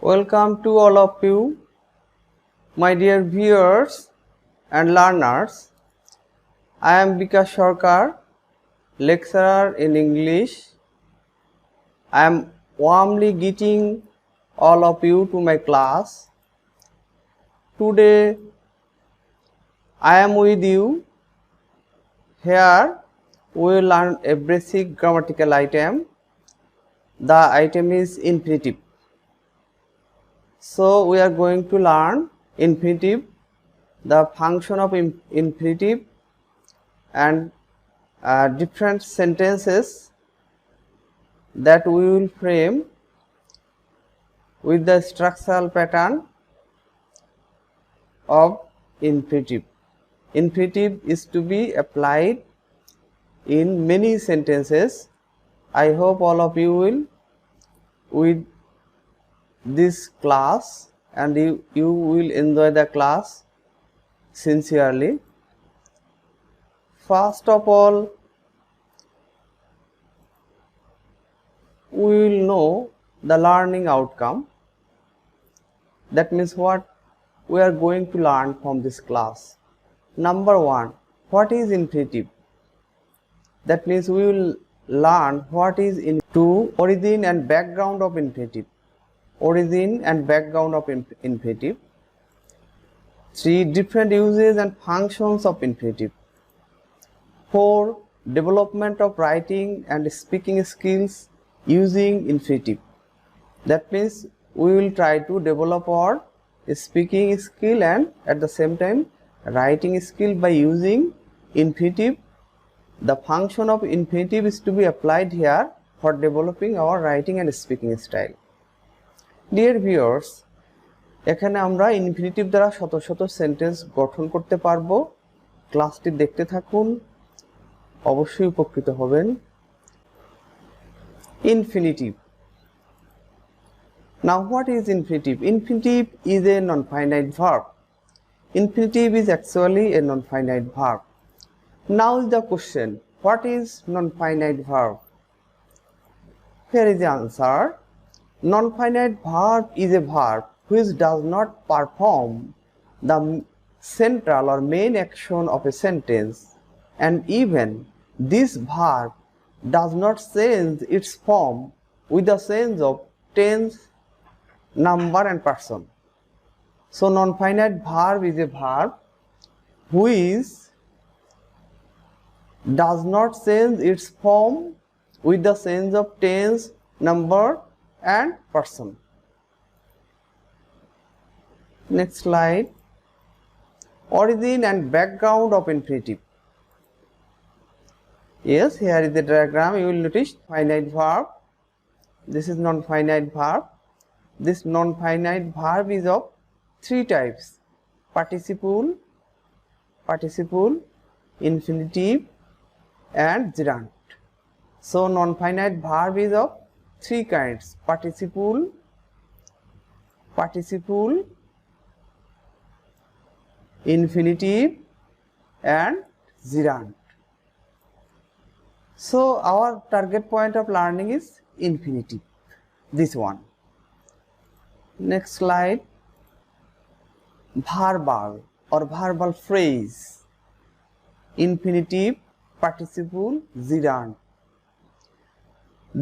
Welcome to all of you, my dear viewers and learners. I am Bikash, lecturer in English. I am warmly greeting all of you to my class. Today I am with you. Here we will learn a basic grammatical item. The item is infinitive. So we are going to learn infinitive, the function of infinitive, and different sentences that we will frame with the structural pattern of infinitive. Infinitive is to be applied in many sentences. I hope all of you will with this class and you will enjoy the class sincerely. First of all, we will know the learning outcome. That means what we are going to learn from this class. Number one, what is infinitive? That means we will learn what is origin and background of infinitive. Origin and background of infinitive. 3. Different uses and functions of infinitive. 4. Development of writing and speaking skills using infinitive. That means we will try to develop our speaking skill and at the same time writing skill by using infinitive. The function of infinitive is to be applied here for developing our writing and speaking style. Dear viewers, এখানে আমরা infinitive দ্বারা শত শত sentence গঠন করতে পারবো। ক্লাসটি দেখতে থাকুন, অবশ্যই উপকৃত হবেন। Infinitive. Now what is infinitive? Infinitive is a non-finite verb. Infinitive is actually a non-finite verb. Now is the question, what is non-finite verb? Here is the answer. Non-finite verb is a verb which does not perform the central or main action of a sentence, and even this verb does not change its form with the change of tense, number and person. So non-finite verb is a verb which does not change its form with the change of tense, number and person. Next slide. Origin and background of infinitive. Yes, here is the diagram. You will notice finite verb. This is non-finite verb. This non-finite verb is of 3 types: participle, infinitive and gerund. So non-finite verb is of 3 kinds: participle, infinitive and gerund. So our target point of learning is infinitive, this one. Next slide. Verbal or verbal phrase. Infinitive, participle, gerund.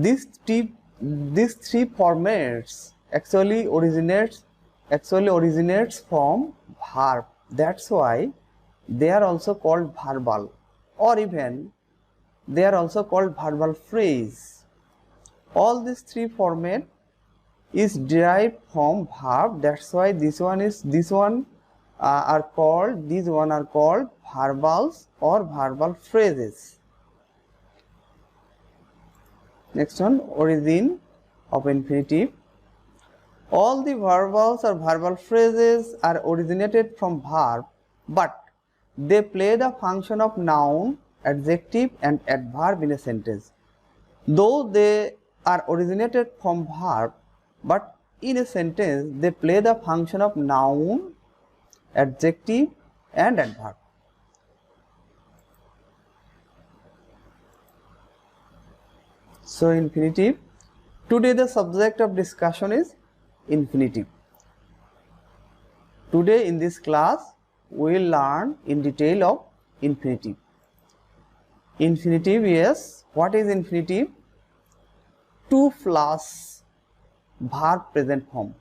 These 3 formats actually originates from verb. That's why they are also called verbal, or even they are also called verbal phrase. All these 3 format is derived from verb. That's why these one are called verbals or verbal phrases. Next one, origin of infinitive. All the verbals or verbal phrases are originated from verb, but they play the function of noun, adjective and adverb in a sentence. Though they are originated from verb, but in a sentence they play the function of noun, adjective and adverb. So infinitive. Today the subject of discussion is infinitive. Today in this class we will learn in detail of infinitive. Infinitive, yes, what is infinitive? To plus verb present form,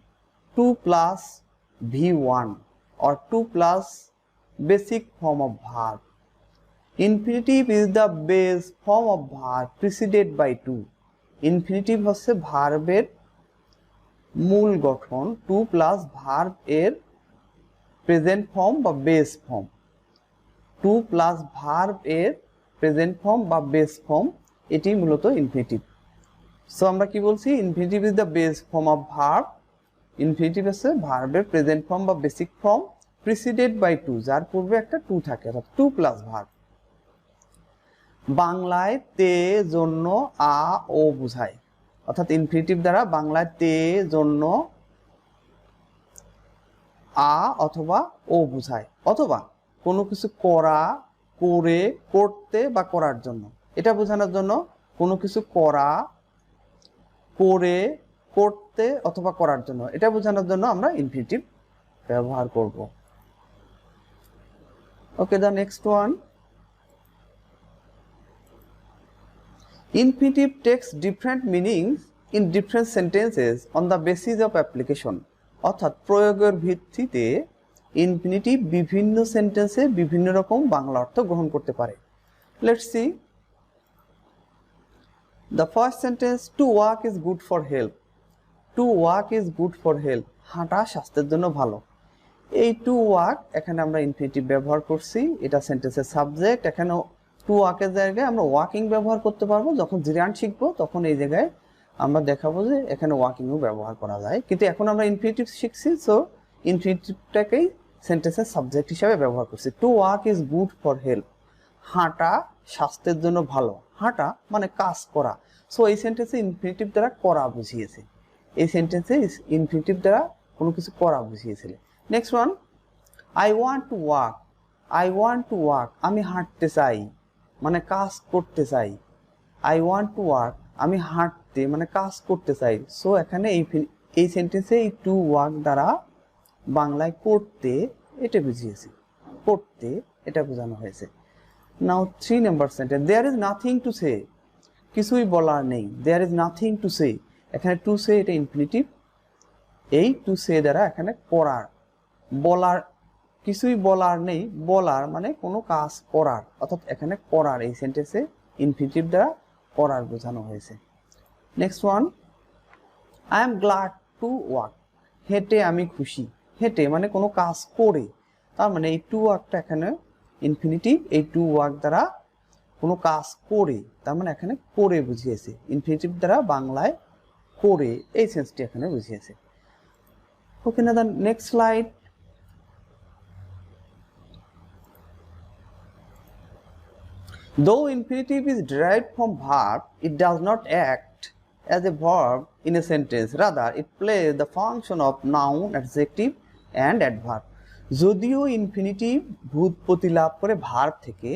to plus V1 or to plus basic form of verb. Infinitive is the base form of verb preceded by to. Infinitive হচ্ছে ভার্বের মূল গঠন, to plus verb এর present form বা base form, to plus verb এর present form বা base form, এটি মূলত ইনফিনিটিভ। সো আমরা কি বলছি? Infinitive is the base form of verb. Infinitive হচ্ছে ভার্বের প্রেজেন্ট ফর্ম বা basic form preceded by to, যার পূর্বে একটা টু থাকে, অর্থাৎ টু প্লাস ভার্ব। বাংলায় তে, জন্য, আ, ও বোঝায়, অর্থাৎ ইনফিনিটিভ দ্বারা বাংলায় তে, জন্য, আ অথবা ও বোঝায়, অথবা কোনো কিছু করা, করে, করতে বা করার জন্য, এটা বোঝানোর জন্য কোনো কিছু করা, করে, করতে অথবা করার জন্য, এটা বোঝানোর জন্য আমরা ইনফিনিটিভ ব্যবহার করব। Okay, the next one. Infinitive takes different meanings in different sentences on the basis of application. অর্থাৎ প্রয়োগের ভিত্তিতে ইনফিনিটিভ বিভিন্ন সেন্টেন্সে বিভিন্ন রকম বাংলা অর্থ গ্রহণ করতে পারে। Let's see the first sentence, to walk is good for health. To walk is good for health, হাঁটা স্বাস্থ্যের জন্য ভালো। এই টু ওয়াক এখানে আমরা ইনফিনিটিভ ব্যবহার করছি, এটা সেন্টেন্সের সাবজেক্ট। এখানে টু ওয়াকের জায়গায় আমরা ওয়াকিং ব্যবহার করতে পারবো। যখন জিরান শিখবো তখন এই জায়গায় আমরা দেখাবো যে এখানে ওয়াকিংও ব্যবহার করা যায়, কিন্তু এখন আমরা ইনফিনিটিভ শিখছি, সো ইনফিনিটিভটাকেই সেন্টেন্সের সাবজেক্ট হিসাবে ব্যবহার করছি। To walk is good for health, হাঁটা স্বাস্থ্যের জন্য ভালো। হাঁটা মানে কাজ করা, সো এই সেন্টেন্সে ইনফিনিটিভ দ্বারা করা বুঝিয়েছে। এই সেন্টেন্সে ইনফিনিটিভ দ্বারা কোনো কিছু করা বুঝিয়েছিল। Next one, I want to walk. I want to walk, আমি হাঁটতে চাই মানে কাজ করতে চাই। আই ওয়ান্ট টু ওয়ার্ক, আমি হাঁটতে মানে কাজ করতে চাই। সো এখানে এই সেন্টেন্সে এই টু ওয়ার্ক দ্বারা বাংলায় করতে এটা বুঝিয়েছি, করতে এটা বোঝানো হয়েছে। Now 3 number sentence, there is nothing to say, কিছুই বলার নেই। There is nothing to say, এখানে টু সে এটা ইনফিনিটিভ। এই টু সে দ্বারা এখানে করার, বলার, কিছুই বলার নেই, বলার মানে কোনো কাজ করার, অর্থাৎ এখানে করার এই সেন্টেন্সে ইনফিনিটিভ দ্বারা করার বোঝানো হয়েছে। Next one, I am glad to walk, হেঁটে আমি খুশি। হেঁটে মানে কোনো কাজ করে, তার মানে এই টু ওয়াকটা এখানে ইনফিনিটিভ। এই টু ওয়াক দ্বারা কোনো কাজ করে, তার মানে এখানে করে বুঝিয়েছে। ইনফিনিটিভ দ্বারা বাংলায় করে এই সেন্সটি এখানে বুঝিয়েছে। ওকে, না the next slide. Though infinitive is derived from verb, it does not act as a verb in a sentence. Rather, it plays the function of noun, adjective and adverb. যদিও ইনফিনিটিভ ভূতপতি লাভ করে verb থেকে,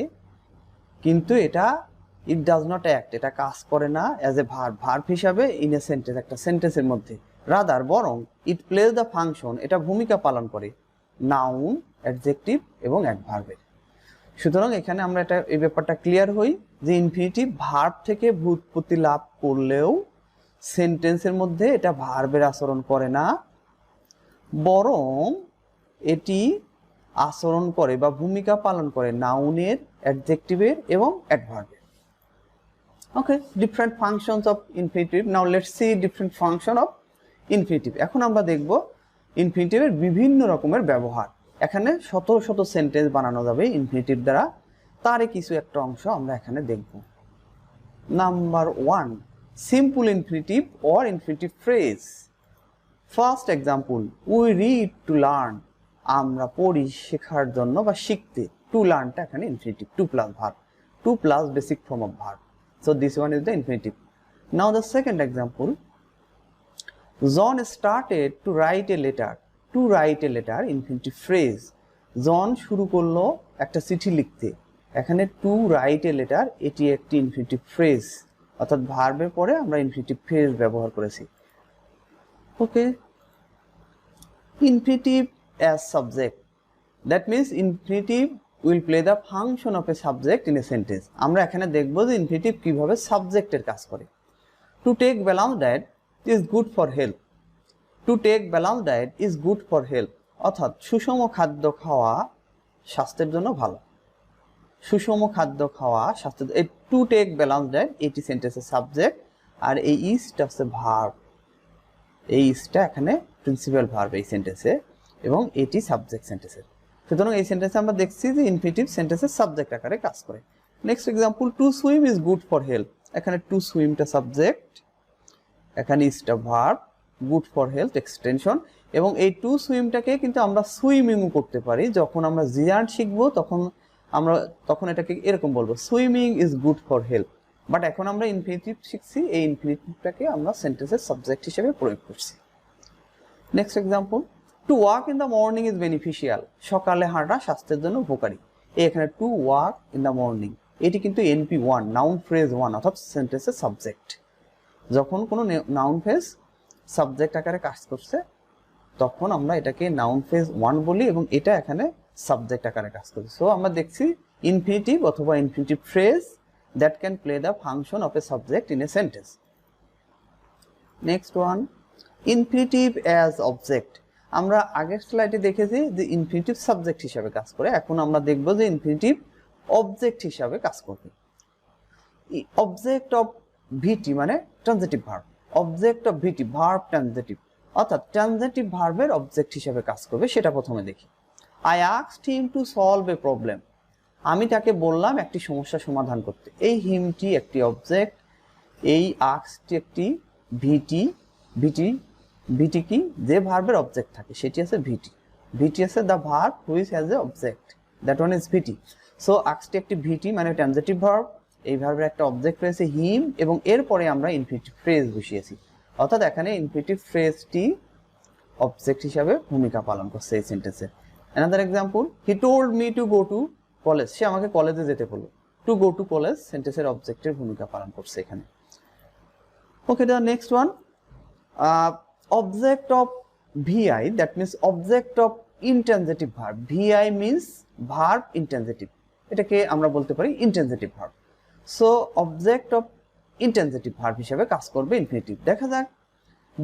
কিন্তু এটা it does not act, এটা কাজ করে না as a verb, verb হিসাবে in a sentence, একটা সেন্টেন্সের মধ্যে। Rather, বরং it plays the function, এটা ভূমিকা পালন করে noun, adjective এবং adverb-এর। সুতরাং এখানে আমরা এই ব্যাপারটা ক্লিয়ার হই যে ইনফিনিটিভ ভার্ব থেকে ভূতপতি লাভ করলেও সেন্টেন্সের মধ্যে এটা ভার্বের আচরণ করে না, বরং এটি আচরণ করে বা ভূমিকা পালন করে নাউনের, অ্যাডজেক্টিভের এবং অ্যাডভার্বের। Okay, different functions of infinitive. Now let's see different function of infinitive. এখন আমরা দেখব ইনফিনিটিভের বিভিন্ন রকমের ব্যবহার। এখানে শত শত সেন্টেন্স বানানো যাবে ইনফিনিটিভ দ্বারা, তারই কিছু একটা অংশ আমরা এখানে দেখব। Number 1, simple infinitive or infinitive phrase. First example, we read to learn, আমরা পড়ি শেখার জন্য বা শিখতে। টু লার্নটা এখানে infinitive, to plus verb, to plus basic form of verb. So this one is the infinitive. Now the second example, John started to write a letter. To write a letter infinitive phrase. John শুরু করলো একটা চিঠি লিখতে, এখানে two write a letter এটি একটি infinitive phrase, অর্থাৎ ভার্বের পরে আমরা ইনফিনিটিভ ফ্রেজ ব্যবহার করেছি। ওকে, Infinitive as subject. That means infinitive will play the function of a subject in a sentence. আমরা এখানে দেখব যে infinitive কিভাবে সাবজেক্টের কাজ করে। To take balanced diet is good for health. To take balanced diet is good for health. অর্থাৎ সুষম খাদ্য খাওয়া স্বাস্থ্যের জন্য ভালো। সুষম খাদ্য খাওয়া স্বাস্থ্যের এই টু টেক ব্যালেন্স ডায়েট এটি সেন্টেন্সের সাবজেক্ট আর এই ইজটা হচ্ছে ভার্ব। এই ইজটা এখানে প্রিন্সিপাল ভার্ব এই সেন্টেন্সে এবং এটি সাবজেক্ট সেন্টেন্সের। সুতরাং এই সেন্টেন্সে আমরা দেখছি যে ইনফিনিটিভ সেন্টেন্সের সাবজেক্ট আকারে কাজ করে। Next example, to swim is good for health. এখানে টু সুইমটা সাবজেক্ট, এখানে ইজটা verb, good for health extension. এবং এই টু সুইমটাকে কিন্তু আমরা সুইমিংও করতে পারি। যখন আমরা জিয়ার্ড শিখবো তখন এটাকে এরকম বলবো, swimming is good for health. But এখন আমরা ইনফিনিটিভ শিখছি, এই ইনফিনিটিভটাকে আমরা সেন্টেন্সের সাবজেক্ট হিসেবে প্রয়োগ করছি। Next example, to walk in the morning is beneficial. সকালে হাঁটা স্বাস্থ্যের জন্য উপকারী। এখানে to walk in the morning এটি কিন্তু NP one, noun phrase one, অর্থাৎ সেন্টেন্সের সাবজেক্ট। যখন কোনো নাউন ফ্রেজ সাবজেক্ট আকারে কাজ করছে তখন আমরা এটাকে নাউন ফ্রেজ ওয়ান বলি এবং এটা এখানে সাবজেক্ট আকারে কাজ করছে। সো আমরা দেখছি ইনফিনিটিভ অথবা infinitive phrase that can play the function of A subject in a sentence. Next one, infinitive as object. আমরা আগের স্লাইডে দেখেছি যে ইনফিনিটিভ সাবজেক্ট হিসাবে কাজ করে, এখন আমরা দেখব যে ইনফিনিটিভ অবজেক্ট হিসাবে কাজ করবে। অবজেক্ট অফ ভিটি মানে transitive verb, object of VT verb transitive, অর্থাৎ ট্রানজিটিভ ভার্বের অবজেক্ট হিসাবে কাজ করবে। সেটা প্রথমে দেখি। I asked him to solve a problem. আমি তাকে বললাম একটি সমস্যা সমাধান করতে। এই হিমটি একটি অবজেক্ট, এই আস্কটি একটি ভিটি কি যে ভার্বের অবজেক্ট থাকে সেটি আছে ভিটি আছে the verb which has a object, that one is VT. So আস্কটি একটি ভিটি মানে ট্রানজিটিভ ভার্ব, এই ভার্বের একটা অবজেক্ট রয়েছে হিম এবং এরপরে আমরা ইনফিনিটিভ ফ্রেজ বসিয়েছি, অর্থাৎ এখানে ইনফিনিটিভ ফ্রেজটি অবজেক্ট হিসাবে ভূমিকা পালন করছে এই সেন্টেন্সে। Another example, he told me to go to college. সে আমাকে কলেজে যেতে বলল। To go to college সেন্টেন্সের অবজেক্টের ভূমিকা পালন করছে এখানে। Okay, the next one, object of VI, that means object of intransitive verb. VI means verb intransitive. এটাকে আমরা বলতে পারি intransitive verb. So object of intransitive verb হিসেবে কাজ করবে ইনফিনিটিভ। দেখা যাক,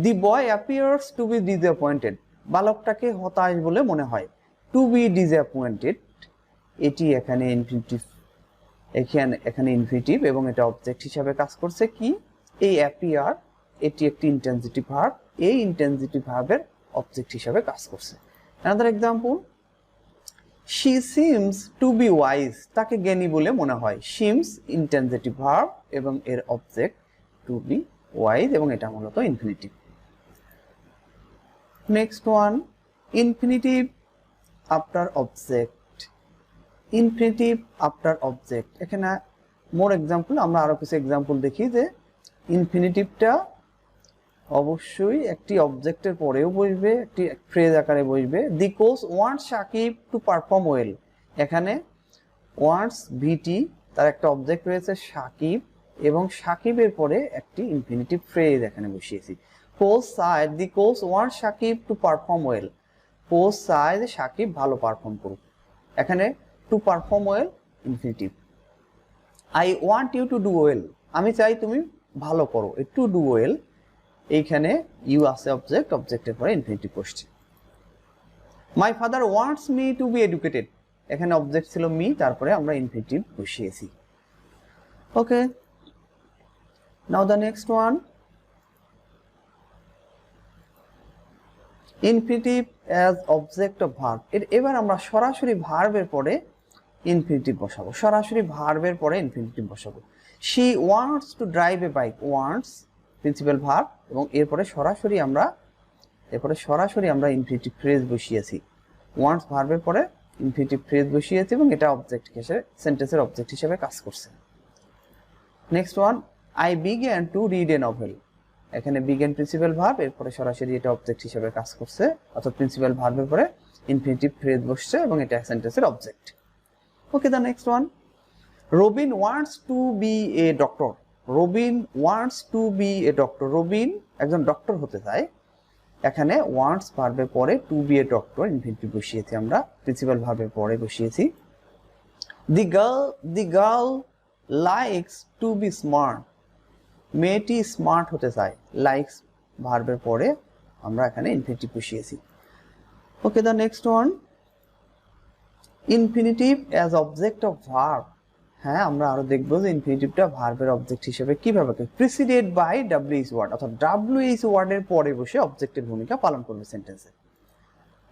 the boy appears to be disappointed. বালকটাকে হতাশ বলে মনে হয়। টু বি ডিসঅ্যাপয়েন্টেড এটি এখানে ইনফিনিটিভ, এখানে ইনফিনিটিভ এবং এটা অবজেক্ট হিসাবে কাজ করছে কি এই অ্যাপিয়ার, এটি একটি ইন্টেন্সিটিভ ভার্ব, এই ইন্টেন্সিটিভ ভার্বের অবজেক্ট হিসাবে কাজ করছে। Another example, she seems to B wise. তাকে জ্ঞানী বলে মনে হয়। সিমস ইন্টেন্সিটিভ ভার্ব এবং এর অবজেক্ট টু বি ওয়াইজ এবং এটা মূলত infinitive. Next one, infinitive after object. Infinitive after object, এখানে মোর এক্সাম্পল, আমরা আরো কিছু এক্সাম্পল দেখি যে ইনফিনিটিভটা অবশ্যই একটি অবজেক্টের পরেও বসবে, একটি ফ্রেজ আকারে বসবে। The coach wants Sakib to perform well. এখানে ওয়ান্টস ভিটি, তার একটা অবজেক্ট রয়েছে সাকিব এবং সাকিবের পরে একটি ইনফিনিটিভ ফ্রেজ এখানে বসিয়েছি। কোচ চায়, the coach wants Sakib to perform well. Coach চায় যে সাকিব ভালো পারফর্ম করুক। এখানে to perform well infinitive. I want you to do well. আমি চাই তুমি ভালো করো। এই টু ডু ওয়েল, এইখানে ইউ আছে অবজেক্ট, অবজেক্টের পরে ইনফিনিটিভ বসছে। My father wants me to be educated. এখানে অবজেক্ট ছিল মি, তারপরে আমরা ইনফিনিটিভ বসিয়েছি। Okay, now the next one, infinitive as object of verb. এবার আমরা সরাসরি ভার্বের পরে ইনফিনিটিভ বসাবো, সরাসরি ভার্বের পরে ইনফিনিটিভ বসাবো। She wants to drive A bike. Wants principal verb এবং এরপরে সরাসরি আমরা ইনফিনিটিভ ফ্রেজ বসিয়েছি। ওয়ান্টস ভার্বের পরে ইনফিনিটিভ ফ্রেজ বসিয়েছি এবং এটা অবজেক্ট হিসেবে, সেন্টেন্সের অবজেক্ট হিসেবে কাজ করছে। Next one, I began to read a novel. এখানে বিজ্ঞান প্রিন্সিপাল ভার্ব, এরপরে সরাসরি এটা অবজেক্ট হিসেবে কাজ করছে, অর্থাৎ প্রিন্সিপাল ভার্বের পরে ইনফিনিটিভ ফ্রেজ বসছে এবং এটা সেন্টেন্সের object. Okay, the next one, Robin wants to be a doctor. Robin wants to be a doctor. Robin একজন ডক্টর হতে চায় এখানে ওয়ান্টস ভার্বের পরে to be a doctor infinitive বসিয়েছি আমরা, প্রিন্সিপাল ভার্বের পরে বসিয়েছি। The girl likes to be smart, মেয়েটি স্মার্ট হতে চায়, লাইকস ভার্বের পরে আমরা এখানে ইনফিনিটিভ বসিয়েছি। Okay, the next one, infinitive as object of verb. হ্যাঁ, আমরা আরো দেখবো যে ইনফিনিটিভটা ভার্বের অবজেক্ট হিসেবে কিভাবে প্রিসিডেড বাই ডাব্লিউএইচ ওয়ার্ড, অর্থাৎ ডাব্লিউএইচ ওয়ার্ডের পরে বসে অবজেক্টের ভূমিকা পালন করবে সেন্টেন্সে।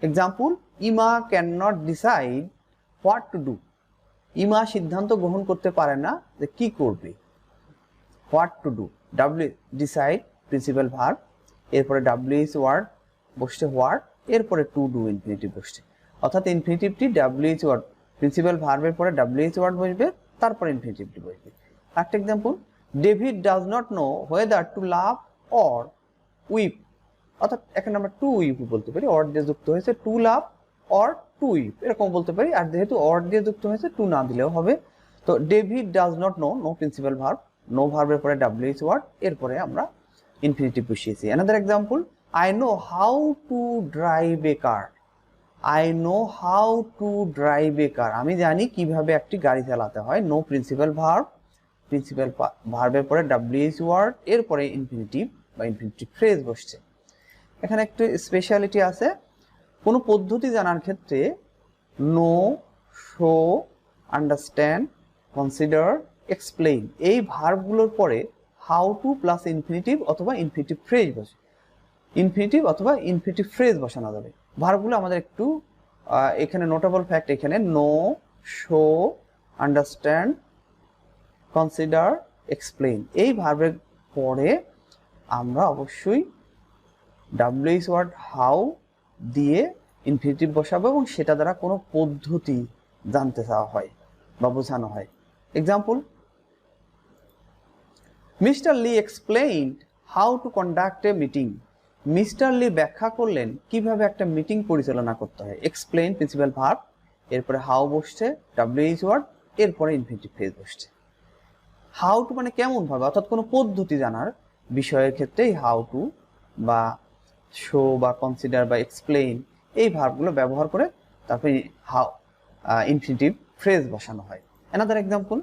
এক্সাম্পল, ইমা can not decide what to do. ইমা সিদ্ধান্ত গ্রহণ করতে পারে না যে কি করবে। What to do, W decide principal verb, এরপরে ডাব্লিউএইচ ওয়ার্ড বসছে হোয়াট, এরপরে টু ডু ইনফিনিটিভ বসছে। অর্থাৎ ইনফিনিটিভটি ডাব্লিউএইচ ওয়ার্ড, প্রিন্সিপাল ভার্বের পরে ডাব্লিউএইচ ওয়ার্ড বসবে, তারপরে ইনফিনিটিভটি বসবে। একটা example, David does not know whether to love or weep. অর্থাৎ এখানে আমরা টু উইপ বলতে পারি, অর দিয়ে যুক্ত হয়েছে to love or to weep এরকম বলতে পারি। আর যেহেতু অর দিয়ে যুক্ত হয়েছে টু না দিলেও হবে। তো David does not know, no principal verb, no ভার্বের পরে ডাব্লিউএইচ ওয়ার্ড, এরপরে আমরা ইনফিনিটিভ বসিয়েছি। Another example, I know how to drive a car. I know how to drive a car, আমি জানি কিভাবে একটি গাড়ি চালাতে হয়। নো প্রিন্সিপাল ভার্ব, প্রিন্সিপাল ভার্বের পরে ডাব্লিউএইচ ওয়ার্ড, এরপরে ইনফিনিটিভ বা ইনফিনিটিভ ফ্রেজ বসছে। এখানে একটু স্পেশালিটি আছে, কোনো পদ্ধতি জানার ক্ষেত্রে know, show, understand, consider, explain এই ভার্বগুলোর পরে হাউ টু প্লাস ইনফিনিটিভ অথবা ইনফিনিটিভ ফ্রেজ বসে, ইনফিনিটিভ অথবা ইনফিনিটিভ ফ্রেজ বসানো যাবে। ভার্বগুলো আমাদের একটু এখানে নোটেবল ফ্যাক্ট, এখানে know, show, understand, consider, explain এই ভার্বের পরে আমরা অবশ্যই ডাব্লিউএইচ ওয়ার্ড হাউ দিয়ে ইনফিনিটিভ বসাবো এবং সেটা দ্বারা কোনো পদ্ধতি জানতে চাওয়া হয় বা বোঝানো হয়। Example, mister Lee explained how to conduct A meeting. Mister Lee ব্যাখ্যা করলেন কিভাবে একটা মিটিং পরিচালনা করতে হয়। এক্সপ্লেইন প্রিন্সিপাল ভার্ব, এরপরে হাউ বসছে, ডাব্লিউএইচ ওয়ার্ড, এরপরে ইনফিনিটিভ ফ্রেজ বসছে। হাউ টু মানে কেমন ভাবে, অর্থাৎ কোনো পদ্ধতি জানার বিষয়ের ক্ষেত্রে হাউ টু বা শো বা কনসিডার বা এক্সপ্লেইন এই ভার্বগুলো ব্যবহার করে তারপরে হাউ ইনফিনিটিভ ফ্রেজ বসানো হয়। Another example,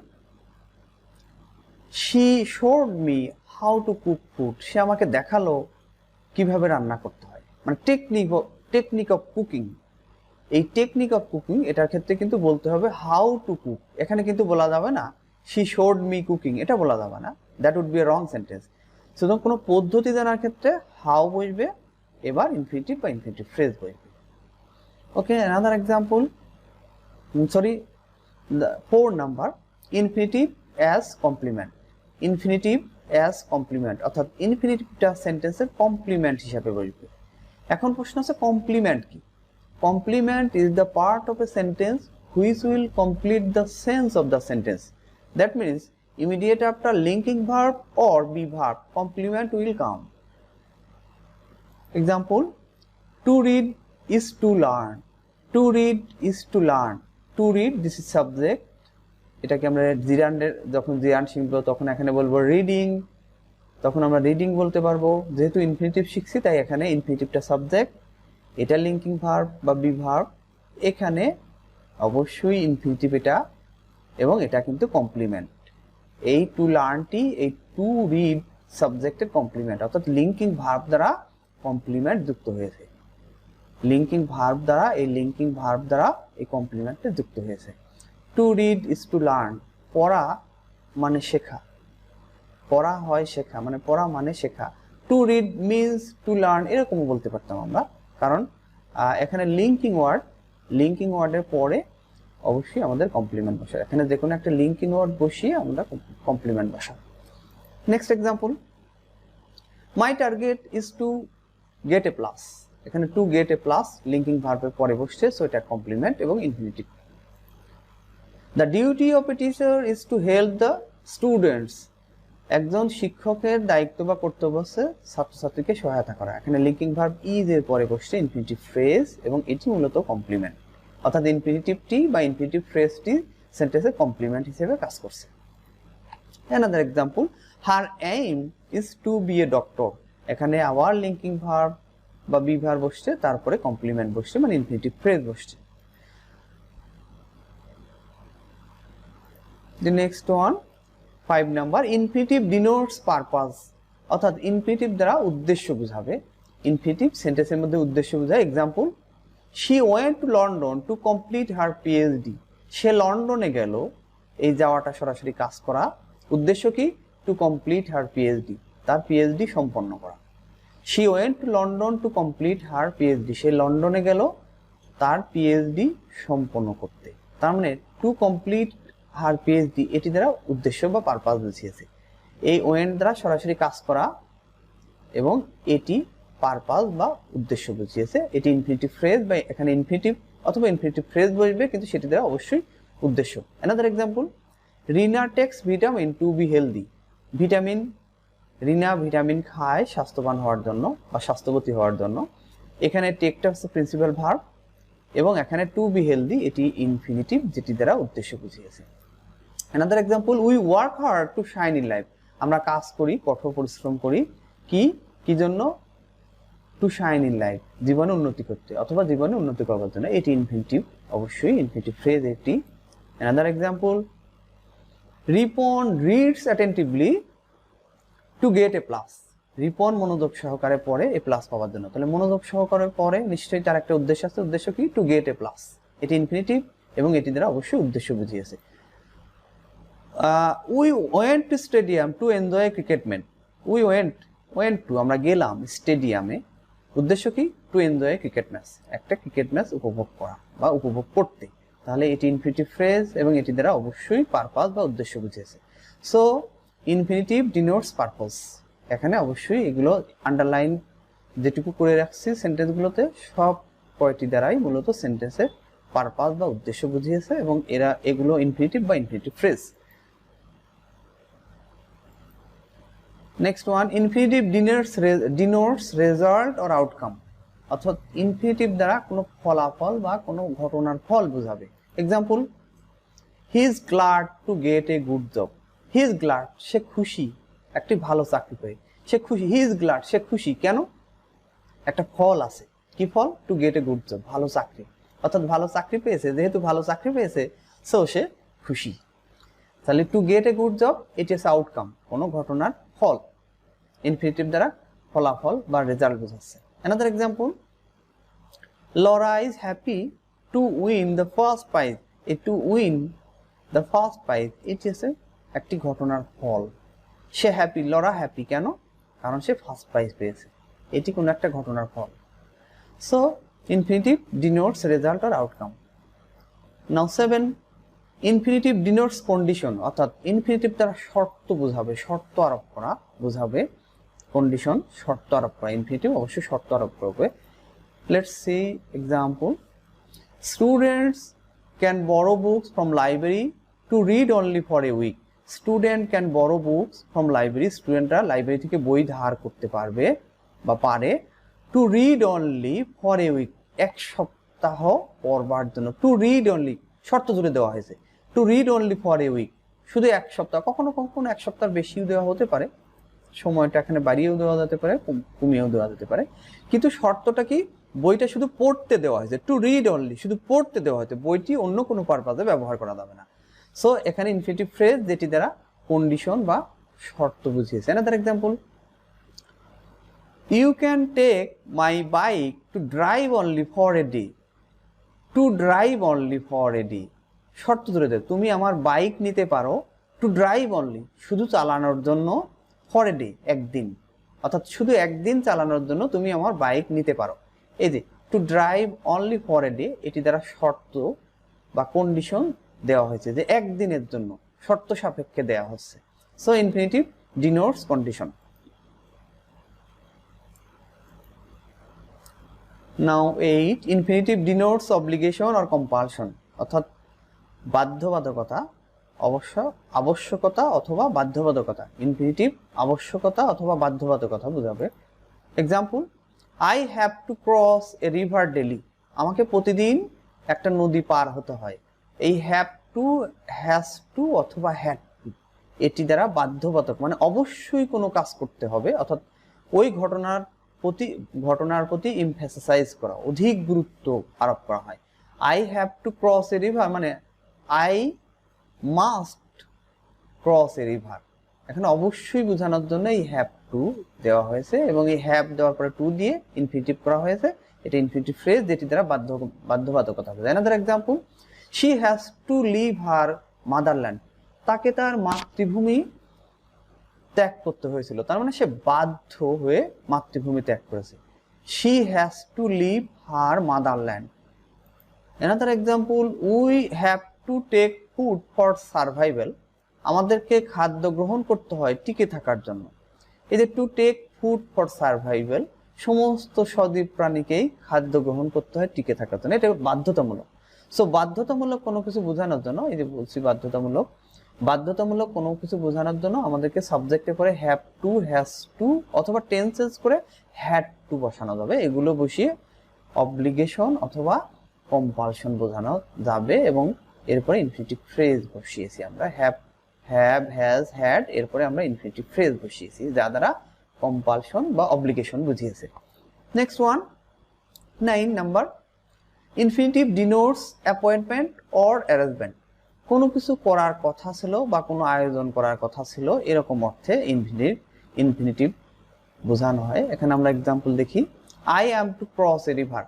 she showed me how to cook food. সে আমাকে দেখালো কিভাবে রান্না করতে হয়, মানে টেকনিক অফ কুকিং। এই টেকনিক অফ কুকিং এটার ক্ষেত্রে কিন্তু বলতে হবে হাউ টু কুক। এখানে কিন্তু বলা যাবে না শি শোড মি কুকিং, এটা বলা যাবে না, that would be a wrong sentence. সুতরাং কোনো পদ্ধতি জানার ক্ষেত্রে হাউ বসবে, এবার ইনফিনিটিভ বা ইনফিনিটিভ ফ্রেজ বসবে। Okay, another example, sorry 4 number, infinitive as complement. Infinitive as complement অর্থাৎ ইনফিনিটিভটা সেন্টেন্সের কমপ্লিমেন্ট হিসাবে বসবে। এখন প্রশ্ন আছে কমপ্লিমেন্ট কি? Complement is the part of a sentence which will complete the sense of the sentence. That means immediate after linking verb or be verb, complement will come. Example, to read is to learn. To read is to learn. To read, this is subject. এটাকে আমরা জিরান্ডের যখন জিরান্ড শিখবো তখন এখানে বলবো reading, তখন আমরা reading বলতে পারবো। যেহেতু ইনফিনিটিভ শিখছি তাই এখানে ইনফিনিটিভটা সাবজেক্ট, এটা লিঙ্কিং ভার্ব বা বি ভার্ব, এখানে অবশ্যই ইনফিনিটিভ এটা, এবং এটা কিন্তু কমপ্লিমেন্ট। এই টু লার্নটি এই টু রিড সাবজেক্টের কমপ্লিমেন্ট, অর্থাৎ লিঙ্কিং ভার্ব দ্বারা কমপ্লিমেন্ট যুক্ত হয়েছে। লিঙ্কিং ভার্ব দ্বারা এই কমপ্লিমেন্টটা যুক্ত হয়েছে। To read is to learn, পড়া মানে শেখা, পড়া হয় শেখা, মানে পড়া মানে শেখা। To read means to learn, এরকমও বলতে পারতাম আমরা, কারণ এখানে লিঙ্কিং ওয়ার্ডের পরে অবশ্যই আমাদের কমপ্লিমেন্ট বসায়। এখানে যে কোনো একটা লিঙ্কিং ওয়ার্ড বসিয়ে আমরা কমপ্লিমেন্ট বসাই। Next example, my target is to get A plus. এখানে to get A plus linking ভার্বের পরে বসছে, সো এটা কমপ্লিমেন্ট এবং infinitive. The duty of a teacher is to help the students. একজন শিক্ষকের দায়িত্ব বা কর্তব্য হচ্ছে ছাত্রছাত্রীকে সহায়তা করা। এখানে লিঙ্কিং ভার্ব ইজ এর পরে বসছে ইনফিনিটিভ ফ্রেজ এবং এটি মূলত কমপ্লিমেন্ট, অর্থাৎ ইনফিনিটিভটি বা ইনফিনিটিভ ফ্রেজটি সেন্টেন্সের কমপ্লিমেন্ট হিসেবে কাজ করছে। Another example, her aim is to be a doctor. এখানে আবার লিঙ্কিং ভার্ব বা বি ভার্ব বসছে, তারপরে কমপ্লিমেন্ট বসছে, মানে ইনফিনিটিভ ফ্রেজ বসছে। The next one, 5 number, infinitive denotes purpose, অর্থাৎ ইনফিনিটিভ দ্বারা উদ্দেশ্য বোঝাবে। ইনফিনিটিভ সেন্টেন্সের মধ্যে উদ্দেশ্য বোঝায়। Example, she went to London to complete her PhD, সে লন্ডনে গেল, এই যাওয়াটা সরাসরি কাজ করা। উদ্দেশ্য কি? টু কমপ্লিট হার পিএইচডি, তার পিএইচডি সম্পন্ন করা। she went to London to complete her PhD, সে লন্ডনে গেল তার পিএইচডি সম্পন্ন করতে। তার মানে টু কমপ্লিট হার পিএইচডি, এটি দ্বারা উদ্দেশ্য বা পারপাস বুঝিয়েছে। এই ওয়েন্ট দ্বারা সরাসরি কাজ করা এবং এটি পারপাস বা উদ্দেশ্য বুঝিয়েছে। এটি ইনফিনিটিভ ফ্রেজ বা এখানে ইনফিনিটিভ অথবা ইনফিনিটিভ ফ্রেজ বসবে, কিন্তু সেটি দ্বারা অবশ্যই উদ্দেশ্য। Another example, Rina takes vitamin to be healthy, vitamin, Rina vitamin খায় স্বাস্থ্যবান হওয়ার জন্য বা স্বাস্থ্যবতী হওয়ার জন্য। এখানে টেকটা হচ্ছে প্রিন্সিপাল ভার্ব এবং এখানে টু বি হেলদি এটি ইনফিনিটিভ, যেটি দ্বারা উদ্দেশ্য বুঝিয়েছে। Another example, we work hard to shine in life, আমরা কাজ করি, কঠোর পরিশ্রম করি, কি জন্য? টু শাইন ইন লাইফ, জীবনে উন্নতি করতে অথবা জীবনে উন্নতি করার জন্য। এটি ইনফিনিটিভ, অবশ্যই ইনফিনিটিভ ফ্রেজ এটি। Another example, Ripon reads attentively two get A plus, Ripon মনোযোগ সহকারে পড়ে এ প্লাস পাওয়ার জন্য। তাহলে মনোযোগ সহকারে পড়ে, নিশ্চয়ই তার একটা উদ্দেশ্য আছে। উদ্দেশ্য কি? টু গেট এ প্লাস, এটি ইনফিনিটিভ এবং এটি দ্বারা অবশ্যই উদ্দেশ্য বুঝিয়েছে। We went to stadium to enjoy cricket match, we went to, আমরা গেলাম স্টেডিয়ামে, উদ্দেশ্য কি? টু এনজয় ক্রিকেট ম্যাচ, একটা ক্রিকেট ম্যাচ উপভোগ করা বা উপভোগ করতে। তাহলে এটি ইনফিনিটিভ ফ্রেজ এবং এটি দ্বারা অবশ্যই পারপাস বা উদ্দেশ্য বুঝিয়েছে। সো ইনফিনিটিভ ডিনোটস পারপাস, এখানে অবশ্যই এগুলো আন্ডারলাইন যেটুকু করে রাখছি সেন্টেন্সগুলোতে, সব কয়টি দ্বারাই মূলত সেন্টেন্সের পারপাস বা উদ্দেশ্য বুঝিয়েছে এবং এগুলো ইনফিনিটিভ বা infinitive phrase. Next one, infinitive denotes result or outcome, অর্থাৎ ইনফিনিটিভ দ্বারা কোনো ফলাফল বা কোনো ঘটনার ফল বোঝাবে। Example, he is glad to get a good job, he is glad, সে খুশি একটি ভালো চাকরি পেয়ে, সে খুশি। হি ইজ গ্ল্যাড, সে খুশি কেন? একটা ফল আছে, কি ফল? To get a good job, ভালো চাকরি, অর্থাৎ ভালো চাকরি পেয়েছে, যেহেতু ভালো চাকরি পেয়েছে সো সে খুশি। তাহলে two get a good job এটি হচ্ছে আউটকাম, কোনো ঘটনার ফল। ইনফিনিটিভ দ্বারা ফলাফল বা রেজাল্ট বোঝাচ্ছে। Another example, Laura is happy to win the first prize, এই to win the first prize এটি হচ্ছে একটি ঘটনার ফল। সে হ্যাপি, লরা হ্যাপি কেন? কারণ সে ফার্স্ট প্রাইজ পেয়েছে, এটি কোনো একটা ঘটনার ফল। So infinitive denotes result or outcome. Now 7, infinitive denotes condition, অর্থাৎ ইনফিনিটিভ দ্বারা শর্ত বোঝাবে, শর্ত আরোপ করা বোঝাবে। কন্ডিশন, শর্ত আরোপ করা, ইনফিনিটিভ অবশ্যই শর্ত আরোপ করবে। Let's see example, students can borrow books from library to read only for a week, student can borrow books from library, স্টুডেন্টরা লাইব্রেরি থেকে বই ধার করতে পারবে বা পারে, to read only for a week, এক সপ্তাহ পড়বার জন্য। টু রিড অনলি, শর্ত জুড়ে দেওয়া হয়েছে, to read only for a week, শুধু এক সপ্তাহ, কখনো কখনো এক সপ্তাহ বেশিও দেওয়া হতে পারে, সময়টা এখানে বাড়িয়েও দেওয়া যেতে পারে, কমিয়েও দেওয়া যেতে পারে, কিন্তু শর্তটা কি? বইটা শুধু পড়তে দেওয়া হয়েছে, টু রিড অনলি, শুধু পড়তে দেওয়া হয়েছে, বইটি অন্য কোনো পারপাসে ব্যবহার করা যাবে না। সো এখানে ইনফিনিটিভ ফ্রেজ যেটি দ্বারা কন্ডিশন বা শর্ত বুঝিয়েছে। Another example, you can take my bike to drive only for a day, to drive only for a day, শর্ত ধরে দেয়, তুমি আমার বাইক নিতে পারো, টু ড্রাইভ অনলি, শুধু চালানোর জন্য, ফর এ ডে, একদিন, অর্থাৎ শুধু একদিন চালানোর জন্য তুমি আমার বাইক নিতে পারো। এই যে two drive only for a day, এটি দ্বারা শর্ত বা কন্ডিশন দেওয়া হয়েছে যে একদিনের জন্য, শর্ত সাপেক্ষে দেওয়া হচ্ছে। So infinitive denotes condition. Now 8, infinitive denotes obligation or compulsion, অর্থাৎ বাধ্যবাধকতা, আবশ্যকতা অথবা বাধ্যবাধকতা। ইনফিনিটিভ আবশ্যকতা অথবা বাধ্যবাধকতা বোঝাবে। Example, I have to cross a river daily, আমাকে প্রতিদিন একটা নদী পার হতে হয়। এই হ্যাভ টু, হ্যাজ টু অথবা হ্যাড টু, এটি দ্বারা বাধ্যবাধক, মানে অবশ্যই কোনো কাজ করতে হবে, অর্থাৎ ওই ঘটনার ঘটনার প্রতি এমফাসাইজ করা, অধিক গুরুত্ব আরোপ করা হয়। I have to cross a river মানে I must cross a river, এখানে অবশ্যই বোঝানোর জন্য এই হ্যাভ টু দেওয়া হয়েছে এবং এই হ্যাভ দেওয়ার পরে টু দিয়ে ইনফিনিটিভ করা হয়েছে। এটা ইনফিনিটিভ ফ্রেজ যেটি দ্বারা বাধ্যবাধকতা বোঝায়। Another example, she has to leave her motherland, তাকে তার মাতৃভূমি ত্যাগ করতে হয়েছিল, তার মানে সে বাধ্য হয়ে মাতৃভূমি ত্যাগ করেছে। She has to leave her motherland. Another example, we have to take food for survival, আমাদেরকে খাদ্য গ্রহণ করতে হয় টিকে থাকার জন্য। এই যে to take food for survival, সমস্ত সজীব প্রাণীকেই খাদ্য গ্রহণ করতে হয় টিকে থাকার জন্য, এটা বাধ্যতামূলক। সো বাধ্যতামূলক কোনো কিছু বোঝানোর জন্য, এই যে বলছি বাধ্যতামূলক কোনো কিছু বোঝানোর জন্য আমাদেরকে সাবজেক্টে করে হ্যাভ টু, হ্যাজ টু অথবা টেন্স চেঞ্জ করে হ্যাড টু বসানো যাবে। এগুলো বসিয়ে অব্লিগেশন অথবা কম্পালশন বোঝানো যাবে এবং এরপরে ইনফিনিটিভ ফ্রেজ বসিয়েছি আমরা, হ্যাভ, হ্যাজ, হ্যাড, এরপরে আমরা ইনফিনিটিভ ফ্রেজ বসিয়েছি যা দ্বারা কম্পালশন বা অব্লিগেশন বুঝিয়েছে। Next one, 9 number, infinitive denotes appointment or arrangement, কোনো কিছু করার কথা ছিল বা কোনো আয়োজন করার কথা ছিল এরকম অর্থে ইনফিনিটিভ বোঝানো হয়। এখানে আমরা এক্সাম্পল দেখি, I am to cross a river,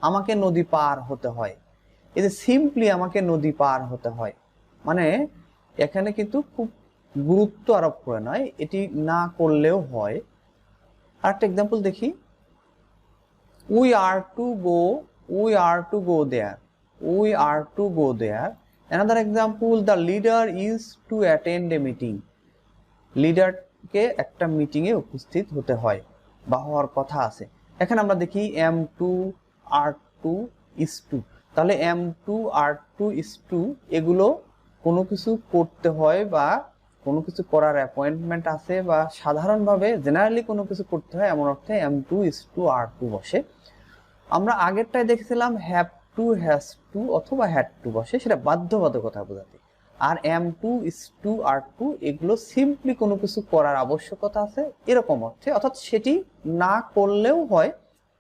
আমাকে নদী পার হতে হয়। এই যে সিম্পলি আমাকে নদী পার হতে হয় মানে এখানে কিন্তু খুব গুরুত্ব আরোপ করে নয়, এটি না করলেও হয়। আরেকটা এক্সাম্পল দেখি, we are to go there, we are to go there. Another example, the leader is to attend a meeting, লিডারকে একটা মিটিংয়ে উপস্থিত হতে হয় বা হওয়ার কথা আছে। এখানে আমরা দেখি am to, are to, is to, তাহলে am to, are to, is to এগুলো কোনো কিছু করতে হয় বা কোনো কিছু করার অ্যাপয়েন্টমেন্ট আছে বা সাধারণভাবে জেনারেলি কোনো কিছু করতে হয় এমন অর্থে am to, is to, are to বসে। আমরা আগেরটায় দেখেছিলাম হ্যাভ টু, হ্যাজ টু অথবা হ্যাড টু বসে, সেটা বাধ্যবাধকতা বোঝাতে। আর am to, is to, are to এগুলো সিম্পলি কোনো কিছু করার আবশ্যকতা আছে এরকম অর্থে, অর্থাৎ সেটি না করলেও হয়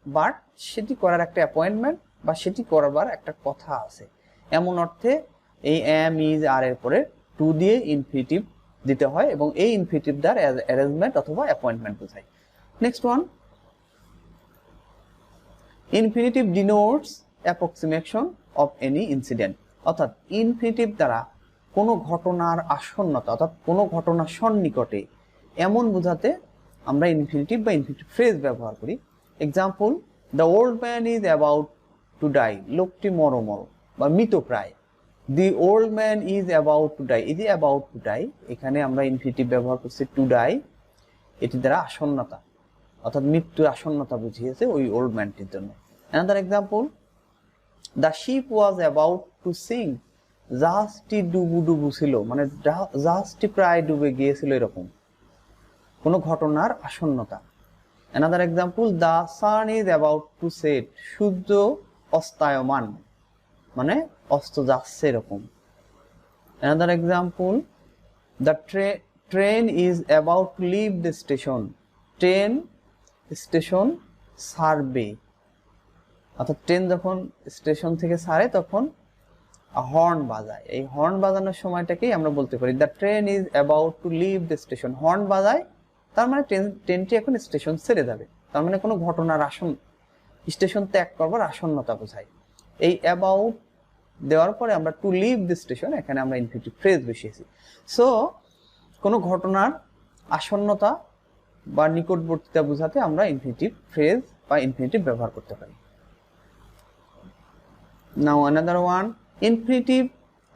বাট সেটি করার একটা অ্যাপয়েন্টমেন্ট বা সেটি করবার একটা কথা আছে এমন অর্থে এই এম, ইজ, আর এর পরে টু দিয়ে ইনফিনিটিভ দিতে হয় এবং এই ইনফিনিটিভ দ্বারা অ্যারেঞ্জমেন্ট অথবা অ্যাপয়েন্টমেন্ট বোঝায়। Next one, infinitive denotes approximation of any incident, অর্থাৎ ইনফিনিটিভ দ্বারা কোনো ঘটনার আসন্নতা অর্থাৎ কোনো ঘটনার সন্নিকটে এমন বোঝাতে আমরা ইনফিনিটিভ বা ইনফিনিটিভ ফ্রেজ ব্যবহার করি। Example, the old man is about to die, লোকটি মরমর বা মৃতপ্রায়। The old man is about to die, এই যে অ্যাবাউট টু ডাই এখানে আমরা ইনফিনিটিভ ব্যবহার করছি টু ডাই, এটি দ্বারা আসন্নতা অর্থাৎ মৃত্যুর আসন্নতা বুঝিয়েছে ওই ওল্ড ম্যানটির জন্য। Another example, the ship was about to sink, জাহাজটি ডুবু ছিল মানে জাহাজটি প্রায় ডুবে গিয়েছিল এরকম কোনো ঘটনার আসন্নতা। Another example, the sun is about to set, সূর্য অস্তায়মান মানে অস্ত যাচ্ছে এরকম। Another example, the train is about to leave the station, train station ছাড়বে, অর্থাৎ ট্রেন যখন স্টেশন থেকে ছাড়ে তখন হর্ন বাজায়, এই হর্ন বাজানোর সময়টাকেই আমরা বলতে পারি the train is about to leave the station, horn বাজায় তার মানে ট্রেনটি এখন স্টেশন ছেড়ে যাবে, তার মানে কোনো ঘটনার স্টেশন ত্যাগ করবার আসন্নতা বোঝায়। এই অ্যাবাউট দেওয়ার পরে আমরা টু লিভ দ্য স্টেশন এখানে আমরা ইনফিনিটিভ ফ্রেজ বসিয়েছি। সো কোনো ঘটনার আসন্নতা বা নিকটবর্তীতা বোঝাতে আমরা ইনফিনিটিভ ফ্রেজ বা ইনফিনিটিভ ব্যবহার করতে পারি। নাও অ্যানাদার ওয়ান, ইনফিনিটিভ,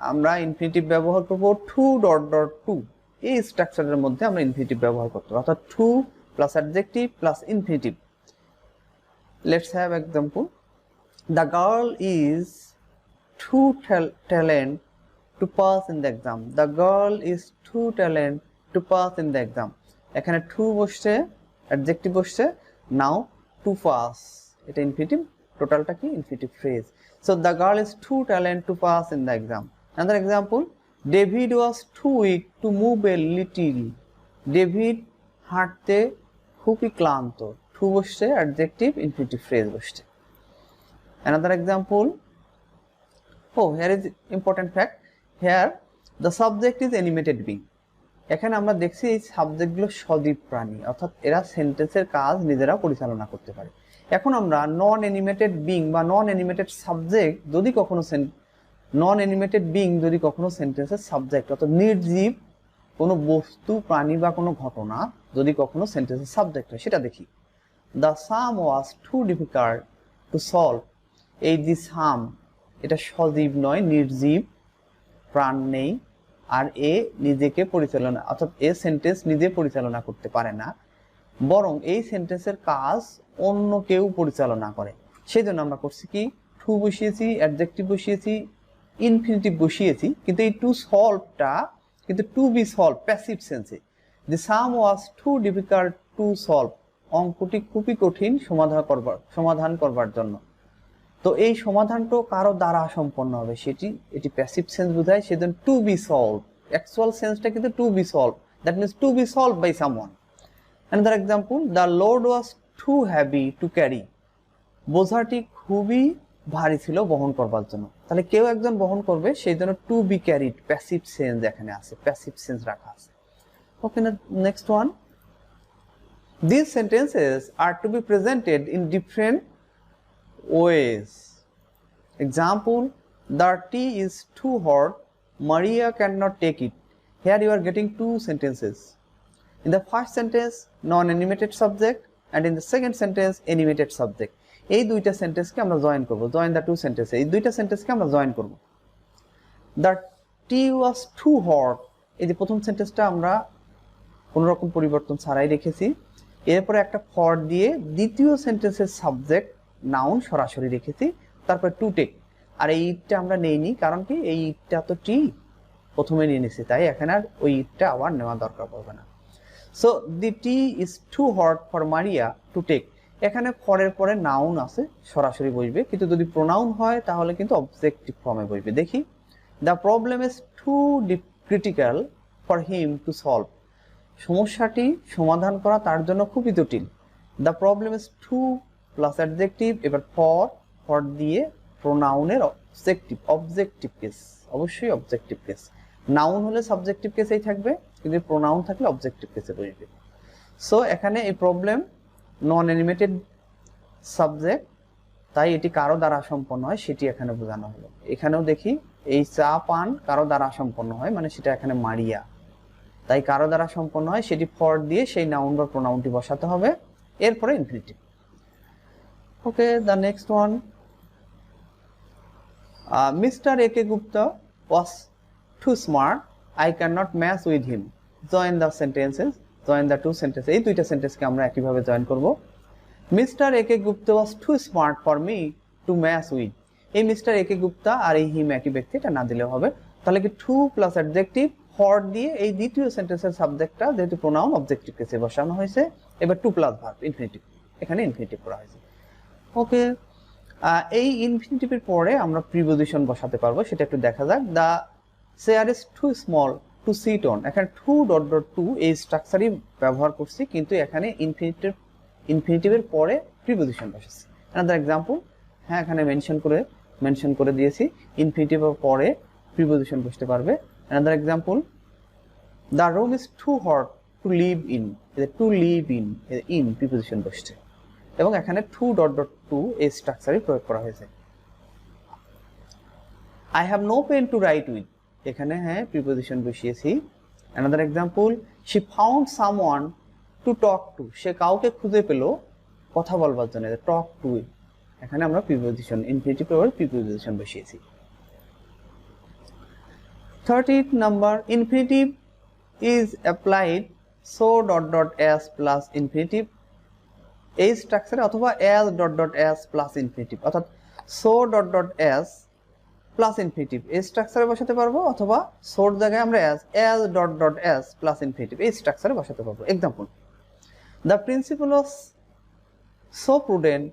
আমরা ইনফিনিটিভ ব্যবহার করব টু ডট ডট টু, এই স্ট্রাকচারের মধ্যে আমরা ইনফিনিটিভ ব্যবহার করতে পারি, অর্থাৎ too plus adjective plus infinitive. Let's have example, the girl is too talent to pass in the exam, the girl is too talent to pass in the exam, এখানে too বসছে অ্যাডজেক্টিভ বসছে, now to pass এটা infinitive, টোটালটা কি infinitive phrase. So the girl is too talented to pass in the exam. Another example, David was too weak to move a little. David হাঁটতে খুবই ক্লান্ত, two বসছে, adjective infinitive phrase বসছে। Another example, here is important fact, here the subject is animated being। এখানে আমরা দেখছি এই সাবজেক্টগুলো সজীব প্রাণী, অর্থাৎ এরা সেন্টেন্সের কাজ নিজেরা পরিচালনা করতে পারে। এখন আমরা নন অ্যানিমেটেড বিং বা নন অ্যানিমেটেড সাবজেক্ট যদি কখনো সেন্টেন্সের সাবজেক্ট অর্থাৎ নির্জীব কোনো বস্তু, প্রাণী বা কোনো ঘটনা যদি কখনো সেন্টেন্সের সাবজেক্ট হয় সেটা দেখি। The sum was too difficult to solve. এই দি সাম এটা সজীব নয়, নির্জীব, প্রাণ নেই, আর এ নিজেকে পরিচালনা অর্থাৎ এ সেন্টেন্স নিজে পরিচালনা করতে পারে না, বরং এই সেন্টেন্সের কাজ অন্য কেউ পরিচালনা করে। সেই জন্য আমরা করছি কি, টু বসিয়েছি, অ্যাডজেক্টিভ বসিয়েছি, ইনফিনিটিভ বসিয়েছি, কিন্তু এই টু সলভটা কিন্তু টু বি সলভ প্যাসিভ সেন্সে। The sum was too difficult to solve, অঙ্কটি খুবই কঠিন সমাধান করবার জন্য। তো এই সমাধানটা কারো দ্বারা সম্পন্ন হবে এটি প্যাসিভ সেন্স বোঝায়, সেজন্য টু বি সলভ। অ্যাকচুয়াল সেন্সটা কিন্তু to be solve, that means to be solve by someone. Another example, the load was too heavy to carry. বোঝাটি খুবই ভারী ছিল বহন করবার জন্য, তাহলে কেউ একজন বহন করবে, সেই জন্য to be carried passive sense এখানে আছে, প্যাসিভ সেন্স রাখা আছে। Okay, next one, this sentences are to be presented in different ways. Example, the tea is too hot, Maria cannot take it. Here you are getting two sentences. In the first sentence, non-animated subject, and in the second sentence, animated subject. এই দুইটা সেন্টেন্সকে আমরা join করব, join the two sentence. এই দুইটা সেন্টেন্সকে আমরা join করব। The tea was too hot, এই যে প্রথম সেন্টেন্সটা আমরা কোনো রকম পরিবর্তন ছাড়াই রেখেছি, এরপরে একটা ফর দিয়ে দ্বিতীয় সেন্টেন্সের সাবজেক্ট নাউন সরাসরি রেখেছি, তারপর টু টেক। আর এই ইটটা আমরা নেইনি, কারণ কি এই ইটটা তো টি প্রথমে নিয়ে নিছি, তাই এখানে আর ওই ইটটা আবার নেওয়া দরকার পড়বে না। So the tea is too hot for Maria to take. এখানে ফরের পরে নাউন আছে, সরাসরি বসবে, কিন্তু যদি প্রোনাউন হয় তাহলে কিন্তু অবজেক্টিভ ফর্মে বসবে। দেখি, the problem is too critical for him to solve. সমস্যাটি সমাধান করা তার জন্য খুবই জটিল। The problem is too plus adjective, এবার ফর দিয়ে প্রোনাউনের অবজেক্টিভ কেস, অবশ্যই অবজেক্টিভ কেস। নাউন হলে সাবজেক্টিভ কেসেই থাকবে, কিন্তু প্রোনাউন থাকলে অবজেক্টিভ কেসে বসবে। সো এখানে এই প্রবলেম নন অ্যানিমেটেড সাবজেক্ট, তাই এটি কারো দ্বারা সম্পন্ন হয় সেটি এখানে বোঝানো হলো। এখানেও দেখি, এই চা পান কারো দ্বারা সম্পন্ন হয়, মানে সেটা এখানে মারিয়া, তাই কারো দ্বারা সম্পন্ন হয় সেটি ফর দিয়ে সেই নাউন বা প্রোনাউনটি বসাতে হবে, এরপরে infinitive. Okay, the next one, Mr. A.K. Gupta was too smart, I cannot mess with him. Join the sentences, join the two sentences. এই দুইটা সেন্টেন্সকে আমরা একইভাবে জয়েন করব। Mr. A.K. Gupta was too smart for me to mess with. এই Mr. A.K. Gupta আর এই হিম একই ব্যক্তি, এটা না দিলেও হবে। তাহলে কি টু প্লাস অ্যাডজেক্টিভ ফর দিয়ে এই দ্বিতীয় সেন্টেন্সের সাবজেক্টটা যেহেতু প্রোনাউন অবজেক্টিভ কেসে বসানো হয়েছে, এবার টু প্লাস ভার্ব ইনফিনিটিভ, এখানে ইনফিনিটিভ করা হয়েছে। ওকে, এই ইনফিনিটিভের পরে আমরা প্রিপোজিশন বসাতে পারবো, সেটা একটু দেখা যাক। The chair is too small to sit on. এখানে টু ডট ডট টু এই স্ট্রাকচারই ব্যবহার করছি, কিন্তু এখানে ইনফিনিটিভের পরে প্রিপোজিশন বসেছে। অ্যানাদার এক্সাম্পল, হ্যাঁ এখানে মেনশন করে দিয়েছি, ইনফিনিটিভের পরে প্রিপোজিশন বসতে পারবে। Another example, the room is too hot to live in, to live in preposition বসছে, এবং এখানে টু ডট ডট টু এই স্ট্রাকচারে প্রয়োগ করা হয়েছে। I have no pen to write with, এখানে হ্যাঁ প্রিপোজিশন বসিয়েছি। Another example, she found someone to talk to, সে কাউকে খুঁজে পেল কথা বলবার জন্য, টক টু, এখানে আমরা প্রিপোজিশন ইনফিনিটিভ এর প্রিপোজিশন বসিয়েছি। 30th number, infinitive is applied so dot dot s plus infinitive, এই স্ট্রাকচারে অথবা as dot dot s plus infinitive, অর্থাৎ so dot dot s plus infinitive এই স্ট্রাকচারে বসাতে পারবো, অথবা সোর জায়গায় আমরা as dot dot s plus infinitive এই স্ট্রাকচারে বসাতে পারবো। Example, the principal was so prudent